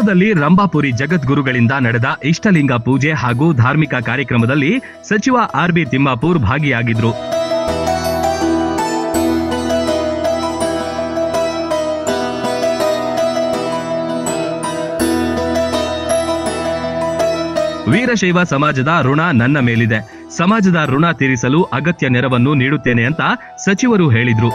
ನಗರದಲ್ಲಿ ರಂಭಾಪುರಿ ಜಗದ್ಗುರುಗಳಿಂದ ನಡೆದ ಇಷ್ಟಲಿಂಗ ಪೂಜೆ ಹಾಗೂ ಧಾರ್ಮಿಕ ಕಾರ್ಯಕ್ರಮದಲ್ಲಿ ಸಚಿವ ಆರ್.ಬಿ. ತಿಮ್ಮಾಪೂರ್ ಭಾಗಿಯಾಗಿದ್ರು. ವೀರಶೈವ ಸಮಾಜದ ಋಣ ನನ್ನ ಮೇಲಿದೆ. ಸಮಾಜದ ಋಣ ತೀರಿಸಲು ಅಗತ್ಯ ನೆರವನ್ನು ನೀಡುತ್ತೇನೆ ಅಂತ ಸಚಿವರು ಹೇಳಿದ್ರು.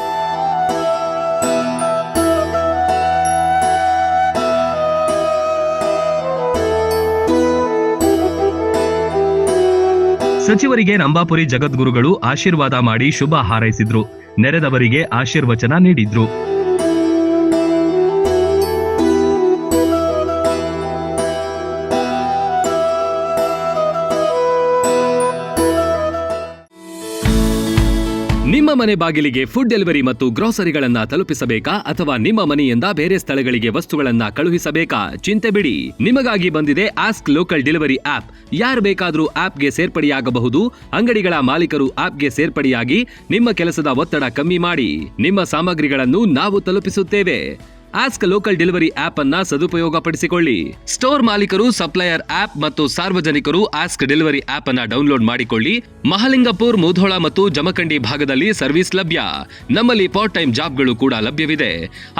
ಸಚಿವರಿಗೆ ರಂಭಾಪುರಿ ಜಗದ್ಗುರುಗಳು ಆಶೀರ್ವಾದ ಮಾಡಿ ಶುಭ ಹಾರೈಸಿದ್ರು. ನೆರೆದವರಿಗೆ ಆಶೀರ್ವಚನ ನೀಡಿದ್ರು. ನಿಮ್ಮ ಮನೆ ಬಾಗಿಲಿಗೆ ಫುಡ್ ಡೆಲಿವರಿ ಮತ್ತು ಗ್ರೋಸರಿಗಳನ್ನ ತಲುಪಿಸಬೇಕಾ ಅಥವಾ ನಿಮ್ಮ ಮನೆಯಿಂದ ಬೇರೆ ಸ್ಥಳಗಳಿಗೆ ವಸ್ತುಗಳನ್ನ ಕಳುಹಿಸಬೇಕಾ? ಚಿಂತೆ ಬಿಡಿ, ನಿಮಗಾಗಿ ಬಂದಿದೆ ಆಸ್ಕ್ ಲೋಕಲ್ ಡೆಲಿವರಿ ಆಪ್. ಯಾರು ಬೇಕಾದರೂ ಆಪ್ಗೆ ಸೇರ್ಪಡೆಯಾಗಬಹುದು. ಅಂಗಡಿಗಳ ಮಾಲೀಕರು ಆಪ್ಗೆ ಸೇರ್ಪಡೆಯಾಗಿ ನಿಮ್ಮ ಕೆಲಸದ ಒತ್ತಡ ಕಮ್ಮಿ ಮಾಡಿ ನಿಮ್ಮ ಸಾಮಗ್ರಿಗಳನ್ನು ನಾವು ತಲುಪಿಸುತ್ತೇವೆ. ಆಸ್ಕ್ ಲೋಕಲ್ ಡೆಲಿವರಿ ಆಪ್ ಅನ್ನ ಸದುಪಯೋಗಪಡಿಸಿಕೊಳ್ಳಿ. ಸ್ಟೋರ್ ಮಾಲೀಕರು ಸಪ್ಲೈಯರ್ ಆಪ್ ಮತ್ತು ಸಾರ್ವಜನಿಕರು ಆಸ್ಕ್ ಡೆಲಿವರಿ ಆಪ್ ಅನ್ನ ಡೌನ್ಲೋಡ್ ಮಾಡಿಕೊಳ್ಳಿ. ಮಹಾಲಿಂಗಪುರ್, ಮುಧೋಳ ಮತ್ತು ಜಮಖಂಡಿ ಭಾಗದಲ್ಲಿ ಸರ್ವಿಸ್ ಲಭ್ಯ. ನಮ್ಮಲ್ಲಿ ಪಾರ್ಟ್ ಟೈಮ್ ಜಾಬ್ಗಳು ಕೂಡ ಲಭ್ಯವಿದೆ.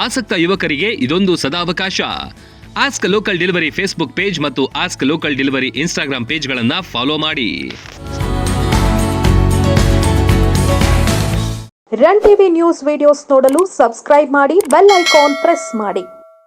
ಆಸಕ್ತ ಯುವಕರಿಗೆ ಇದೊಂದು ಸದಾವಕಾಶ. Ask local delivery Facebook page ಮತ್ತು ಆಸ್ಕ್ ಲೋಕಲ್ ಡೆಲಿವರಿ ಇನ್ಸ್ಟಾಗ್ರಾಮ್ ಪೇಜ್ಗಳನ್ನ ಫಾಲೋ ಮಾಡಿ. ರನ್ ಟಿವಿ ನ್ಯೂಸ್ ವಿಡಿಯೋಸ್ ನೋಡಲು ಸಬ್ಸ್ಕ್ರೈಬ್ ಮಾಡಿ, ಬೆಲ್ ಐಕಾನ್ ಪ್ರೆಸ್ ಮಾಡಿ.